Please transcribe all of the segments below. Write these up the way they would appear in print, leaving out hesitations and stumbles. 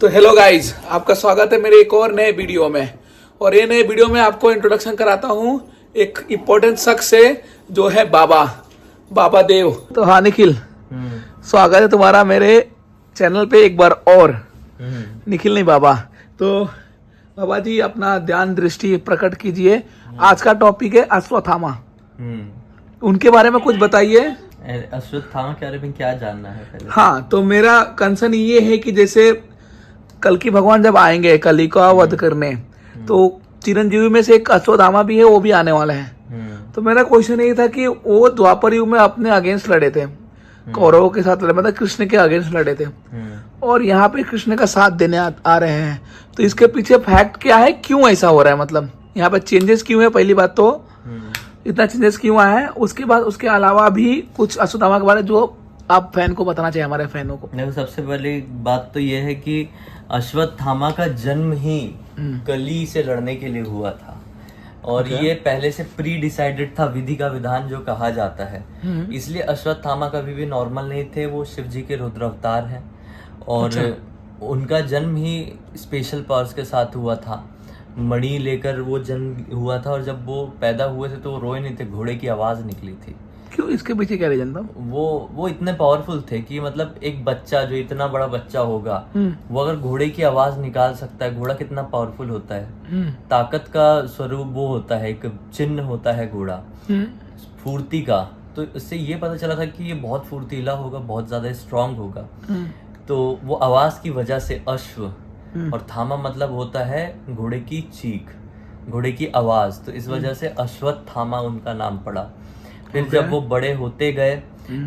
तो hello guys, आपका स्वागत है मेरे एक और नए वीडियो में। और ये नए वीडियो में आपको इंट्रोडक्शन कराता हूँ एक इम्पोर्टेंट शख्स से जो है बाबा देव। तो हाँ निखिल, स्वागत है तुम्हारा मेरे चैनल पे एक बार और। निखिल नहीं बाबा। तो बाबा जी अपना ध्यान दृष्टि प्रकट कीजिए। आज का टॉपिक है अश्वत्थामा। उनके बारे में कुछ बताइए। अश्वत्थामा के बारे में क्या जानना है पहले? हाँ, तो मेरा कंसर्न ये है कि जैसे कल की भगवान जब आएंगे कली का वध करने, तो चिरंजीवी में से एक अश्वत्थामा भी है, वो भी आने वाला है। तो मेरा क्वेश्चन ये था कि वो द्वापर युग में अपने अगेंस्ट लड़े थे, कौरवों के साथ लड़े, मतलब कृष्ण के अगेंस्ट लड़े थे। और यहाँ पे कृष्ण का साथ देने आ रहे हैं। तो इसके पीछे फैक्ट क्या है, क्यों ऐसा हो रहा है, मतलब यहाँ पे चेंजेस क्यों है? पहली बात तो इतना चेंजेस क्यों आया है। उसके बाद उसके अलावा भी कुछ अश्वत्थामा के बारे में जो आप फैन को बताना चाहिए, हमारे फैनों को। देखो, सबसे पहली बात तो यह है कि अश्वत्थामा का जन्म ही कली से लड़ने के लिए हुआ था। और ये पहले से प्री डिसाइडेड था, विधि का विधान जो कहा जाता है। इसलिए अश्वत्थामा कभी भी नॉर्मल नहीं थे, वो शिव जी के रुद्र अवतार हैं। और उनका जन्म ही स्पेशल पावर्स के साथ हुआ था। मणि लेकर वो जन्म हुआ था, और जब वो पैदा हुए थे तो वो रोए नहीं थे, घोड़े की आवाज निकली थी। क्यों, इसके पीछे क्या रीजन था? वो इतने पावरफुल थे कि मतलब एक बच्चा जो इतना बड़ा बच्चा होगा, वो अगर घोड़े की आवाज निकाल सकता है। घोड़ा कितना पावरफुल होता है, ताकत का स्वरूप वो होता है, एक चिन्ह होता है घोड़ा फुर्ती का। तो इससे ये पता चला था कि ये बहुत फुर्तीला होगा, बहुत ज्यादा स्ट्रांग होगा। तो वो आवाज की वजह से अश्व, और थामा मतलब होता है घोड़े की चीख, घोड़े की आवाज, तो इस वजह से अश्वत्थामा उनका नाम पड़ा। फिर जब वो बड़े होते गए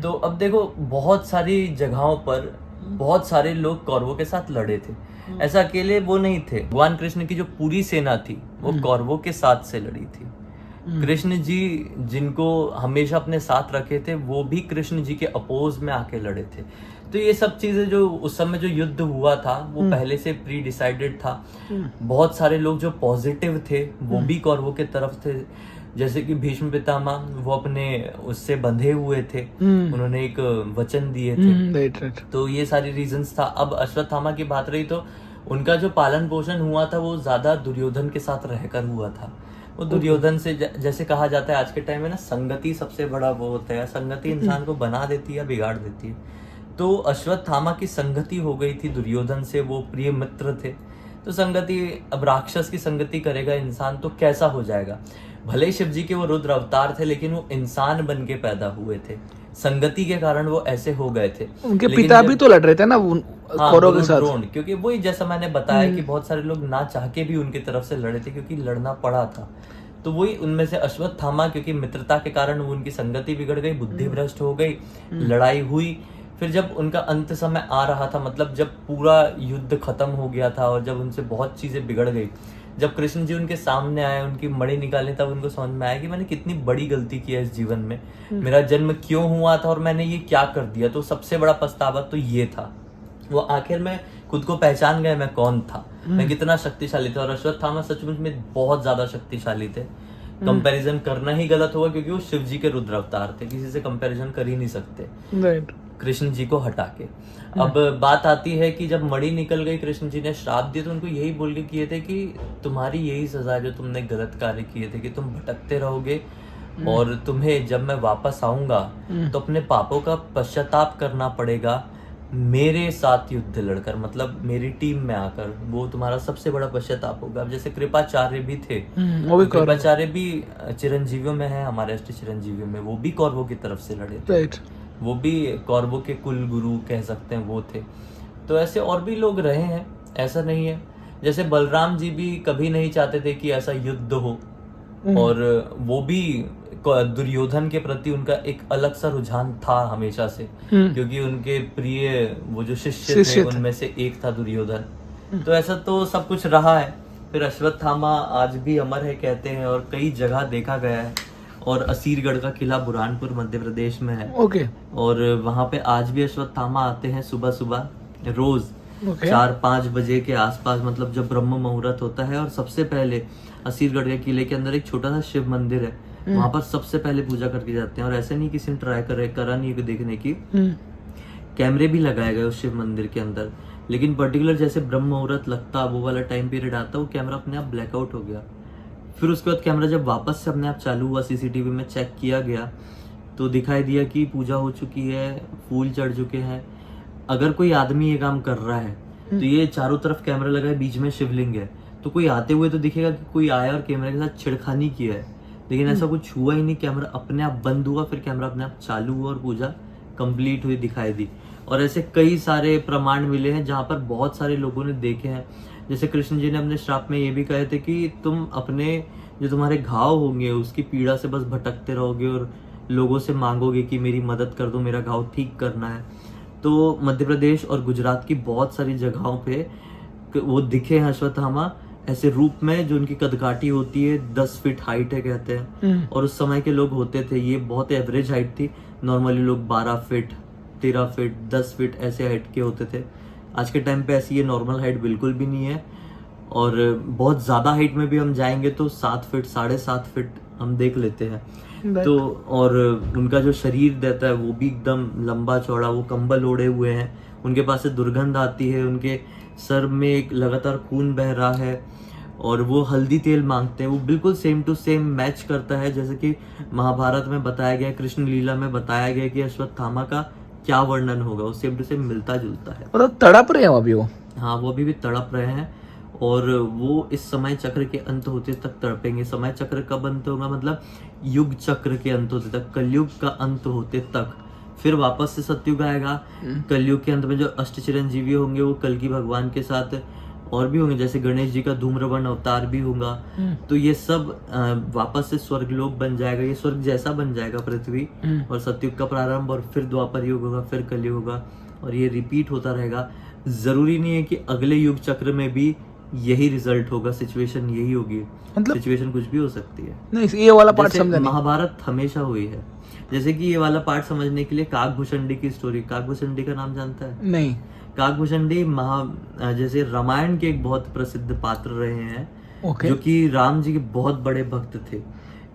तो अब देखो, बहुत सारी जगहों पर बहुत सारे लोग कौरवों के साथ लड़े थे। ऐसा अकेले वो नहीं थे। भगवान कृष्ण की जो पूरी सेना थी वो कौरवों के साथ से लड़ी थी। कृष्ण जी जिनको हमेशा अपने साथ रखे थे, वो भी कृष्ण जी के अपोज में आके लड़े थे। तो ये सब चीजें जो उस समय जो युद्ध हुआ था वो पहले से प्री डिसाइडेड था। बहुत सारे लोग जो पॉजिटिव थे वो भी कौरवों के तरफ थे, जैसे कि भीष्म पितामह, वो अपने उससे बंधे हुए थे, उन्होंने एक वचन दिए थे। तो ये सारी रीजंस था। अब अश्वत्थामा की बात रही तो उनका जो पालन पोषण हुआ था वो ज्यादा दुर्योधन के साथ रहकर हुआ था। वो दुर्योधन से जैसे कहा जाता है आज के टाइम में ना, संगति सबसे बड़ा वो होता है। संगति इंसान को बना देती है या बिगाड़ देती है। तो अश्वत्थामा की संगति हो गई थी दुर्योधन से, वो प्रिय मित्र थे। तो संगति, अब राक्षस की संगति करेगा इंसान तो कैसा हो जाएगा। भले ही शिव जी के वो रुद्र अवतार थे, लेकिन वो इंसान बन के पैदा हुए थे, संगति के कारण वो ऐसे हो गए थे। उनके पिता भी तो लड़ रहे थे ना कौरवों के साथ। क्योंकि वही जैसा मैंने बताया कि बहुत सारे लोग ना चाह के भी उनकी तरफ से लड़े थे, क्योंकि लड़ना पड़ा था। तो वही उनमें से अश्वत्थामा, क्योंकि मित्रता के कारण वो उनकी संगति बिगड़ गई, बुद्धि भ्रष्ट हो गई, लड़ाई हुई। फिर जब उनका अंत समय आ रहा था, मतलब जब पूरा युद्ध खत्म हो गया था और जब उनसे बहुत चीजें बिगड़ गई, जब कृष्ण जी उनके सामने आए, उनकी मणि निकाले, तब उनको समझ में आया कि मैंने कितनी बड़ी गलती की है इस जीवन में, मेरा जन्म क्यों हुआ था और मैंने ये क्या कर दिया। तो सबसे बड़ा पछतावा तो ये था। वो आखिर में खुद को पहचान गए, मैं कौन था, मैं कितना शक्तिशाली था। और अश्वत्थामा सचमुच में बहुत ज्यादा शक्तिशाली थे। कंपैरिजन करना ही गलत होगा, क्योंकि वो शिव जी के रुद्र अवतार थे, किसी से कंपैरिजन कर ही नहीं सकते कृष्ण जी को हटा के। अब बात आती है कि जब मणि निकल गई, कृष्ण जी ने श्राप दिए, तो उनको यही बोल के किए थे कि तुम्हारी यही सजा है जो तुमने गलत कार्य किए थे, कि तुम भटकते रहोगे और तुम्हें जब मैं वापस आऊंगा तो अपने पापों का पश्चाताप करना पड़ेगा, मेरे साथ युद्ध लड़कर, मतलब मेरी टीम में आकर। वो तुम्हारा सबसे बड़ा पश्चाताप होगा। अब जैसे कृपाचार्य भी थे, कृपाचार्य भी चिरंजीवियों में है, हमारे अष्ट चिरंजीवियों में, वो भी कौरवों की तरफ से लड़े थे। वो भी कौरवों के कुल गुरु कह सकते हैं वो थे। तो ऐसे और भी लोग रहे हैं, ऐसा नहीं है। जैसे बलराम जी भी कभी नहीं चाहते थे कि ऐसा युद्ध हो, और वो भी दुर्योधन के प्रति उनका एक अलग सा रुझान था हमेशा से, क्योंकि उनके प्रिय वो जो शिष्य थे उनमें से एक था दुर्योधन। तो ऐसा तो सब कुछ रहा है। फिर अश्वत्थामा आज भी अमर है कहते हैं, और कई जगह देखा गया है। और असीरगढ़ का किला बुरहानपुर मध्य प्रदेश में है। और वहां पे आज भी अश्वत्थामा आते हैं सुबह सुबह, रोज 4-5 बजे के आसपास, मतलब जब ब्रह्म मुहूर्त होता है। और सबसे पहले असीरगढ़ के किले के अंदर एक छोटा सा शिव मंदिर है, वहां पर सबसे पहले पूजा करके जाते हैं। और ऐसे नहीं किसी ने ट्राई करा नहीं देखने की, कैमरे भी लगाए गए उस शिव मंदिर के अंदर। लेकिन पर्टिकुलर जैसे ब्रह्म मुहूर्त लगता, वो वाला टाइम पीरियड आता, वो कैमरा अपने आप ब्लैकआउट हो गया। फिर उसके बाद कैमरा जब वापस से अपने आप चालू हुआ, सीसीटीवी में चेक किया गया, तो दिखाई दिया कि पूजा हो चुकी है, फूल चढ़ चुके हैं। अगर कोई आदमी ये काम कर रहा है तो ये चारों तरफ कैमरा लगा है, बीच में शिवलिंग है, तो कोई आते हुए तो दिखेगा कि कोई आया और कैमरे के साथ छिड़खानी किया है, लेकिन ऐसा कुछ हुआ ही नहीं। कैमरा अपने आप बंद हुआ, फिर कैमरा अपने आप चालू हुआ और पूजा कंप्लीट हुई, दिखाई दी। और ऐसे कई सारे प्रमाण मिले हैं जहाँ पर बहुत सारे लोगों ने देखे हैं। जैसे कृष्ण जी ने अपने श्राप में ये भी कहे थे कि तुम अपने जो तुम्हारे घाव होंगे उसकी पीड़ा से बस भटकते रहोगे और लोगों से मांगोगे कि मेरी मदद कर दो, मेरा घाव ठीक करना है। तो मध्य प्रदेश और गुजरात की बहुत सारी जगहों पे वो दिखे हैं अश्वत्थामा ऐसे रूप में, जो उनकी कदकाठी होती है, 10 फीट हाइट है कहते हैं। और उस समय के लोग होते थे, ये बहुत एवरेज हाइट थी। नॉर्मली लोग 12 फीट, 13 फीट, 10 फीट ऐसे हाइट के होते थे। आज के टाइम पे ऐसी ये नॉर्मल हाइट बिल्कुल भी नहीं है। और बहुत ज़्यादा हाइट में भी हम जाएंगे तो 7 फीट, 7.5 फीट हम देख लेते हैं। तो और उनका जो शरीर रहता है वो भी एकदम लंबा चौड़ा, वो कंबल ओढ़े हुए हैं, उनके पास से दुर्गंध आती है, उनके सर में एक लगातार खून बह रहा है और वो हल्दी तेल मांगते हैं। वो बिल्कुल सेम टू सेम मैच करता है जैसे कि महाभारत में बताया गया, कृष्ण लीला में बताया गया कि अश्वत्थामा का क्या वर्णन होगा, वो सेम टू सेम मिलता जुलता है। मतलब तड़प रहे हैं अभी वो। हाँ, वो अभी भी तड़प रहे हैं और वो इस समय चक्र के अंत होते तक तड़पेंगे। समय चक्र कब अंत होगा, मतलब युग चक्र के अंत होते तक, कलयुग का अंत होते तक। फिर वापस से सतयुग आएगा। कलयुग के अंत में जो अष्ट चिरंजीवी होंगे वो कल्कि भगवान के साथ और भी होंगे, जैसे गणेश जी का धूम्रवन अवतार भी होगा। तो ये सब वापस से स्वर्ग लोक बन जाएगा, ये स्वर्ग जैसा बन जाएगा पृथ्वी। और सतयुग का प्रारंभ और फिर द्वापर युग होगा, फिर कलयुग होगा और ये रिपीट होता रहेगा। जरूरी नहीं है कि अगले युग चक्र में भी यही रिजल्ट होगा, सिचुएशन यही होगी, मतलब सिचुएशन कुछ भी हो सकती है। नहीं, ये वाला पार्ट जैसे समझा नहीं। महाभारत हमेशा हुई है। जैसे कि ये वाला पार्ट समझने के लिए काकभूषणी की स्टोरी, काकभूषणी का नाम जानता है? नहीं। काकभूषणी जैसे रामायण के एक बहुत प्रसिद्ध पात्र रहे हैं। ओके। जो कि राम जी के बहुत बड़े भक्त थे।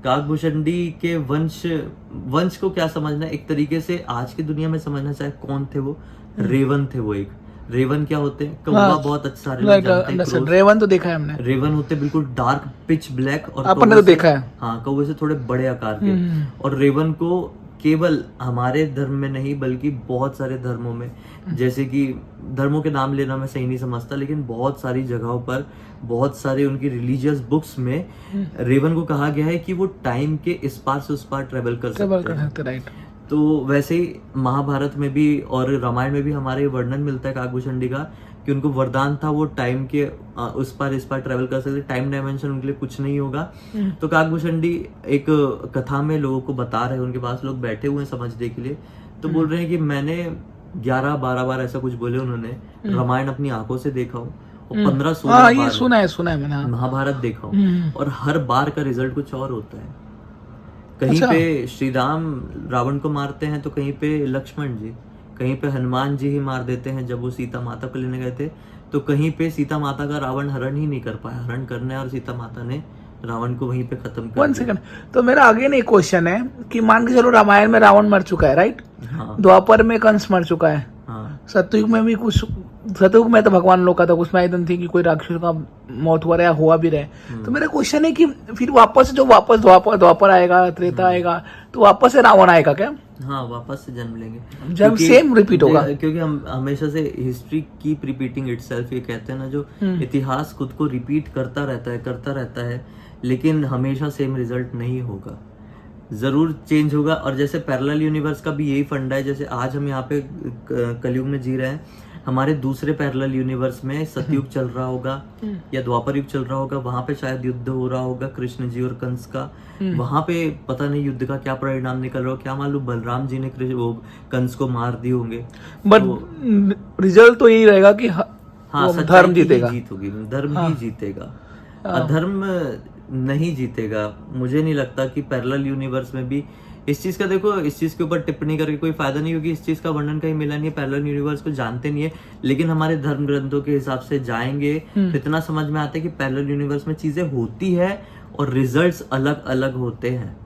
काकभूषणी के वंश को क्या समझना, एक तरीके से आज की दुनिया में समझना चाहे कौन थे वो, रेवन थे वो। एक रेवन क्या होते हैं, कौवा, बहुत अच्छे सारे लोग जानते हैं। क्रोध। रेवन तो देखा है हमने। रेवन होते बिल्कुल डार्क पिच ब्लैक और अपन ने तो देखा है। हाँ, कौवे से थोड़े बड़े आकार के। और रेवन को केवल हमारे धर्म में नहीं बल्कि बहुत सारे धर्मों में, जैसे कि धर्मों के नाम लेना मैं सही नहीं समझता, लेकिन बहुत सारी जगहों पर, बहुत सारे उनकी रिलीजियस बुक्स में रेवन को कहा गया है कि वो टाइम के इस पार से उस पार ट्रेवल कर सकते हैं। राइट। तो वैसे ही महाभारत में भी और रामायण में भी हमारे वर्णन मिलता है काकभूषणी का कि उनको वरदान था, वो टाइम के उस पार इस पार ट्रेवल कर सकते, टाइम डायमेंशन उनके लिए कुछ नहीं होगा। तो काकभूषणी एक कथा में लोगों को बता रहे हैं, उनके पास लोग बैठे हुए हैं समझने के लिए, तो बोल रहे हैं कि मैंने 11-12 बार ऐसा कुछ बोले उन्होंने, रामायण अपनी आंखों से देखा हूँ और 15-16 बार ये सुना है मैंने। महाभारत देखा हूँ और हर बार का रिजल्ट कुछ और होता है। कहीं पे श्री राम रावण को मारते हैं तो कहीं पे लक्ष्मण जी, कहीं पे हनुमान जी ही मार देते हैं जब वो सीता माता को लेने गए थे, तो कहीं पे सीता माता का रावण हरण ही नहीं कर पाया, हरण करने और सीता माता ने रावण को वहीं पे खत्म कर 1 सेकंड। तो मेरा आगे नहीं क्वेश्चन है कि मान के चलो रामायण में रावण मर चुका है, राइट? हाँ, द्वापर में कंस मर चुका है, हाँ, सतयुग में भी कुछ, सतयुग में तो भगवान लोग का था, उसमें आई डोंट थिंक कि कोई राक्षस का मौत हुआ या हुआ भी रहे। तो मेरा क्वेश्चन है कि फिर वापस द्वापर आएगा, त्रेता आएगा, तो वापस से रावण आएगा क्या? हाँ, वापस से जन्म लेंगे, जब सेम रिपीट होगा। क्योंकि हम हमेशा से हिस्ट्री कीप रिपीटिंग इटसेल्फ, ये कहते हैं ना, जो इतिहास खुद को रिपीट करता रहता है, लेकिन हमेशा सेम रिजल्ट नहीं होगा, जरूर चेंज होगा। और जैसे पैरेलल यूनिवर्स का भी यही फंडा है, जैसे आज हम यहाँ पे कलयुग में जी रहे हैं, हमारे दूसरे पैरेलल यूनिवर्स में सतयुग चल रहा होगा या द्वापर युग चल रहा होगा, वहां पे शायद युद्ध हो रहा होगा कृष्ण जी और कंस का, वहां पे पता नहीं युद्ध का क्या परिणाम निकल रहा हो, क्या मालूम बलराम जी ने वो कंस को मार दिए होंगे, बट रिजल्ट तो यही रहेगा कि हाँ, धर्म जीतेगा, जीत होगी, धर्म ही जीतेगा, अधर्म नहीं जीतेगा। मुझे नहीं लगता कि पैरेलल यूनिवर्स में भी इस चीज का, देखो इस चीज के ऊपर टिप्पणी करके कोई फायदा नहीं, क्योंकि इस चीज का वर्णन कहीं मिला नहीं है, पैरेलल यूनिवर्स को जानते नहीं है, लेकिन हमारे धर्म ग्रंथों के हिसाब से जाएंगे तो इतना समझ में आता है कि पैरेलल यूनिवर्स में चीजें होती है और रिजल्ट्स अलग अलग होते हैं।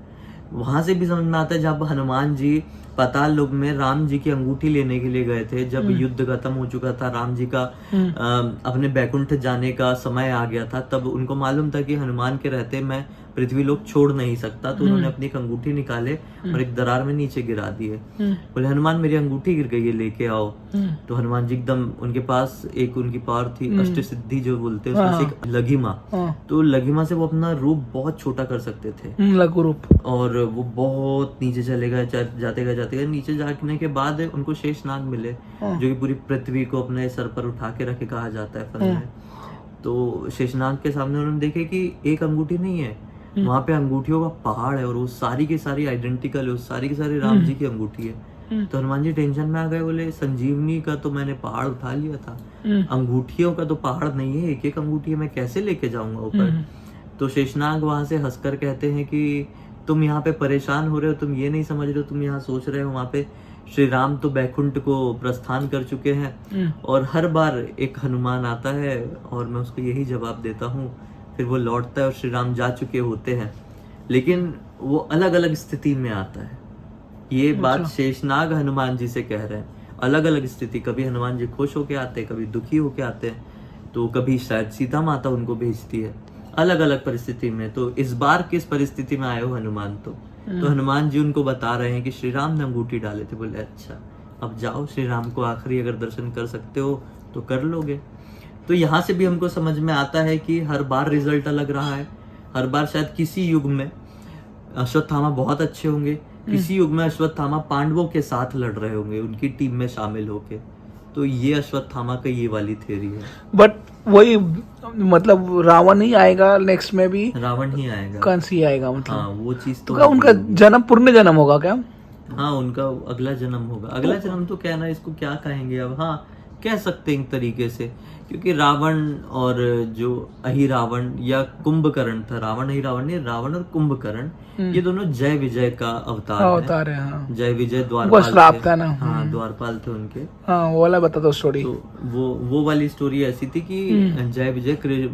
वहां से भी समझ में आता है जब हनुमान जी पाताल लोक में राम जी की अंगूठी लेने के लिए गए थे। जब युद्ध खत्म हो चुका था, राम जी का अपने बैकुंठ जाने का समय आ गया था, तब उनको मालूम था कि हनुमान के रहते मैं पृथ्वी लोक छोड़ नहीं सकता, तो उन्होंने अपनी एक अंगूठी निकाले और एक दरार में नीचे गिरा दिए। बोले हनुमान मेरी अंगूठी गिर गई है, लेके आओ। तो हनुमान जी एकदम, उनके पास एक उनकी पावर थी अष्ट सिद्धि जो बोलते हैं, उसमें से एक लघिमा। तो लघिमा से वो अपना रूप बहुत छोटा कर सकते थे, लघु रूप, और वो बहुत नीचे चले गए, जाते गए नीचे जाने के बाद उनको शेषनाग मिले, जो कि पूरी पृथ्वी को अपने सर पर उठा के रखे कहा जाता है फल में। तो शेषनाग के सामने उन्होंने देखे कि एक अंगूठी नहीं है, वहां पे अंगूठियों का पहाड़ है और वो सारी की सारी आइडेंटिकल है, सारी की सारी राम जी की अंगूठी है। तो हनुमान जी टेंशन में आ गए, बोले संजीवनी का तो मैंने पहाड़ उठा लिया था, अंगूठियों का तो पहाड़ नहीं है, एक एक अंगूठी है, मैं कैसे लेके जाऊंगा ऊपर। तो शेषनाग वहां से हंसकर कहते हैं कि तुम यहाँ पे परेशान हो रहे हो, तुम ये नहीं समझ रहे हो, तुम यहाँ सोच रहे हो वहां पे श्री राम तो बैकुंठ को प्रस्थान कर चुके हैं और हर बार एक हनुमान आता है और मैं उसको यही जवाब देता हूँ, फिर वो लौटता है और श्री राम जा चुके होते हैं, लेकिन वो अलग अलग स्थिति में आता है। ये बात शेषनाग हनुमान जी से कह रहे हैं, अलग अलग स्थिति, कभी हनुमान जी खुश होके आते हैं, कभी दुखी होके आते हैं, तो कभी शायद सीता माता उनको भेजती है, अलग अलग परिस्थिति में। तो इस बार किस परिस्थिति में आए हो हनुमान? तो हनुमान जी उनको बता रहे हैं कि श्री राम ने अंगूठी डाले थे। बोले अच्छा, अब जाओ, श्री राम को आखिरी अगर दर्शन कर सकते हो तो कर लोगे। तो यहाँ से भी हमको समझ में आता है कि हर बार रिजल्ट अलग रहा है। हर बार शायद किसी युग में अश्वत्थामा बहुत अच्छे होंगे, किसी युग में अश्वत्थामा पांडवों के साथ लड़ रहे होंगे, उनकी टीम में शामिल होके। तो ये अश्वत्थामा का ये वाली थ्योरी है। बट वही मतलब रावण ही आएगा नेक्स्ट में भी, रावण ही आएगा, कंस ही आएगा मतलब। हाँ, वो चीज तो क्या उनका जन्म पुण्य जन्म होगा क्या? हाँ, उनका अगला जन्म होगा। अगला जन्म तो कहना, इसको क्या कहेंगे अब, हाँ कह सकते हैं एक तरीके से, क्योंकि रावण और जो अहिरावण या कुंभकर्ण था, रावण अहिरावण नहीं, रावण और कुंभकर्ण, ये दोनों जय विजय का अवतार है। हाँ। जय विजय द्वारपाल थे ना, हाँ द्वारपाल थे उनके। हाँ, वो वाला बता दो स्टोरी। तो वो वाली स्टोरी ऐसी थी कि जय विजय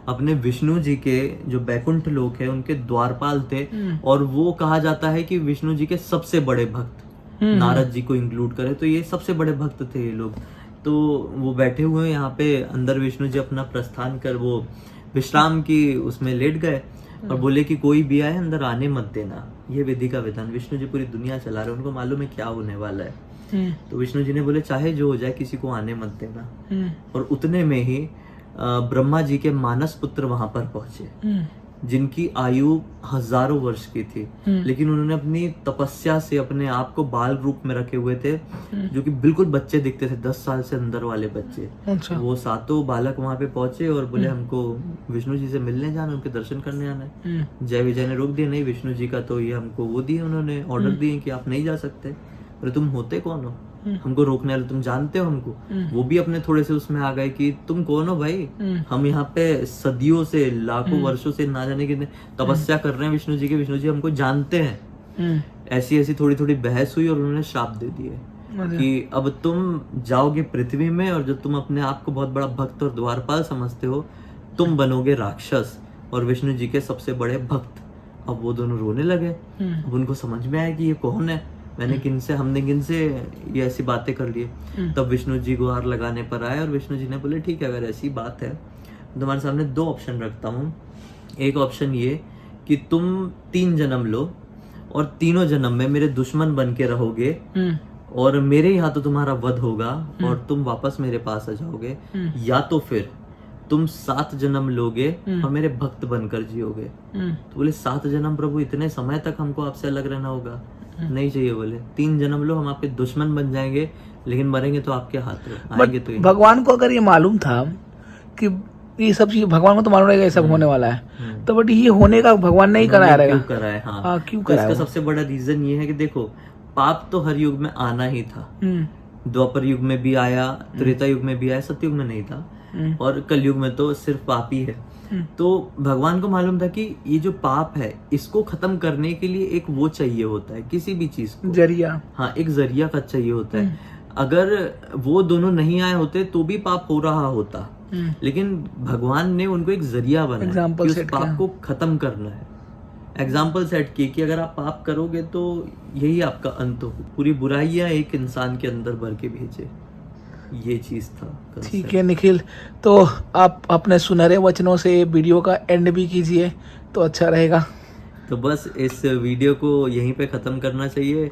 अपने विष्णु जी के जो बैकुंठ लोक है उनके द्वारपाल थे, और वो कहा जाता है कि विष्णु जी के सबसे बड़े भक्त, नारद जी को इंक्लूड करे तो ये सबसे बड़े भक्त थे ये लोग। तो वो बैठे हुए यहाँ पे अंदर, विष्णु जी अपना प्रस्थान कर वो विश्राम की उसमें लेट गए और बोले कि कोई भी आए अंदर आने मत देना, ये विधि का विधान। विष्णु जी पूरी दुनिया चला रहे, उनको मालूम है क्या होने वाला है। तो विष्णु जी ने बोले चाहे जो हो जाए किसी को आने मत देना। और उतने में ही ब्रह्मा जी के मानस पुत्र वहां पर पहुंचे, जिनकी आयु हजारों वर्ष की थी, लेकिन उन्होंने अपनी तपस्या से अपने आप को बाल रूप में रखे हुए थे, जो कि बिल्कुल बच्चे दिखते थे, 10 साल से अंदर वाले बच्चे। अच्छा। वो सातों बालक वहां पे पहुंचे और बोले हमको विष्णु जी से मिलने जाना, उनके दर्शन करने आना है। जय विजय ने रोक दिया, नहीं विष्णु जी का तो ये हमको वो दिए, उन्होंने ऑर्डर दिए कि आप नहीं जा सकते। अरे तुम होते कौन हो हमको रोकने वाले, तुम जानते हो हमको? वो भी अपने थोड़े से उसमें आ गए कि तुम कौन हो भाई, हम यहाँ पे सदियों से, लाखों वर्षों से ना जाने कितने तपस्या कर रहे हैं विष्णु जी के, विष्णु जी हमको जानते हैं। ऐसी ऐसी थोड़ी थोड़ी बहस हुई और उन्होंने श्राप दे दिए कि अब तुम जाओगे पृथ्वी में, और जो तुम अपने आप को बहुत बड़ा भक्त और द्वारपाल समझते हो, तुम बनोगे राक्षस और विष्णु जी के सबसे बड़े भक्त। अब वो दोनों रोने लगे। अब उनको समझ में आया कि ये कौन है, हमने किनसे ये ऐसी बातें कर ली। तब विष्णु जी गुहार लगाने पर आए और विष्णु जी ने बोले ठीक है, अगर ऐसी बात है तुम्हारे सामने 2 ऑप्शन रखता हूँ। एक ऑप्शन ये कि तुम 3 जन्म लो और तीनों जन्म में मेरे दुश्मन बन के रहोगे और मेरे ही हाथों तुम्हारा वध होगा और तुम वापस मेरे पास आ जाओगे, या तो फिर तुम 7 जन्म लोगे और मेरे भक्त बनकर जियोगे। तो बोले 7 जन्म प्रभु, इतने समय तक हमको आपसे अलग रहना होगा? नहीं चाहिए, बोले 3 जन्म लो, हम आपके दुश्मन बन जाएंगे, लेकिन मरेंगे तो आपके हाथ में आएंगे। तो भगवान को अगर ये मालूम था कि ये सब चीज, भगवान को तो मालूम रहेगा ये सब होने वाला है, तो बट ये होने का भगवान नहीं कराया रहेगा, क्यों कराया? हाँ, क्यों कराया? इसका सबसे बड़ा रीजन ये है कि देखो, पाप तो हर युग में आना ही था। द्वापर युग में भी आया, त्रेता युग में भी आया, सतयुग में नहीं था, और कलयुग में तो सिर्फ पाप ही है। तो भगवान को मालूम था कि ये जो पाप है इसको खत्म करने के लिए एक वो चाहिए होता है, किसी भी चीज को जरिया। हाँ, एक जरिया का चाहिए होता है। अगर वो दोनों नहीं आए होते तो भी पाप हो रहा होता, लेकिन भगवान ने उनको एक जरिया बनाया कि उस पाप को खत्म करना है। एग्जाम्पल सेट किए कि अगर आप पाप करोगे तो यही आपका अंत हो, पूरी बुराइयां एक इंसान के अंदर भर के भेजे, ये चीज था concept। ठीक है निखिल, तो आप अपने सुनहरे वचनों से वीडियो का एंड भी कीजिए तो अच्छा रहेगा। तो बस इस वीडियो को यहीं पे ख़त्म करना चाहिए।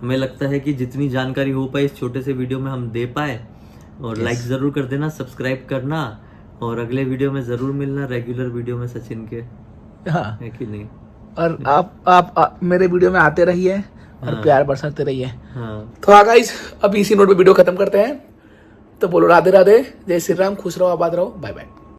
हमें लगता है कि जितनी जानकारी हो पाए इस छोटे से वीडियो में हम दे पाए, और लाइक ज़रूर कर देना, सब्सक्राइब करना, और अगले वीडियो में ज़रूर मिलना, रेगुलर वीडियो में सचिन के, हाँ, है कि नहीं? और आप मेरे वीडियो में आते रहिए और हाँ। प्यार बरसाते रहिए। हाँ, तो हाँ गाइस, अभी इसी नोट पे वीडियो खत्म करते हैं। तो बोलो राधे राधे, जय श्री राम, खुश रहो, आबाद रहो, बाय बाय।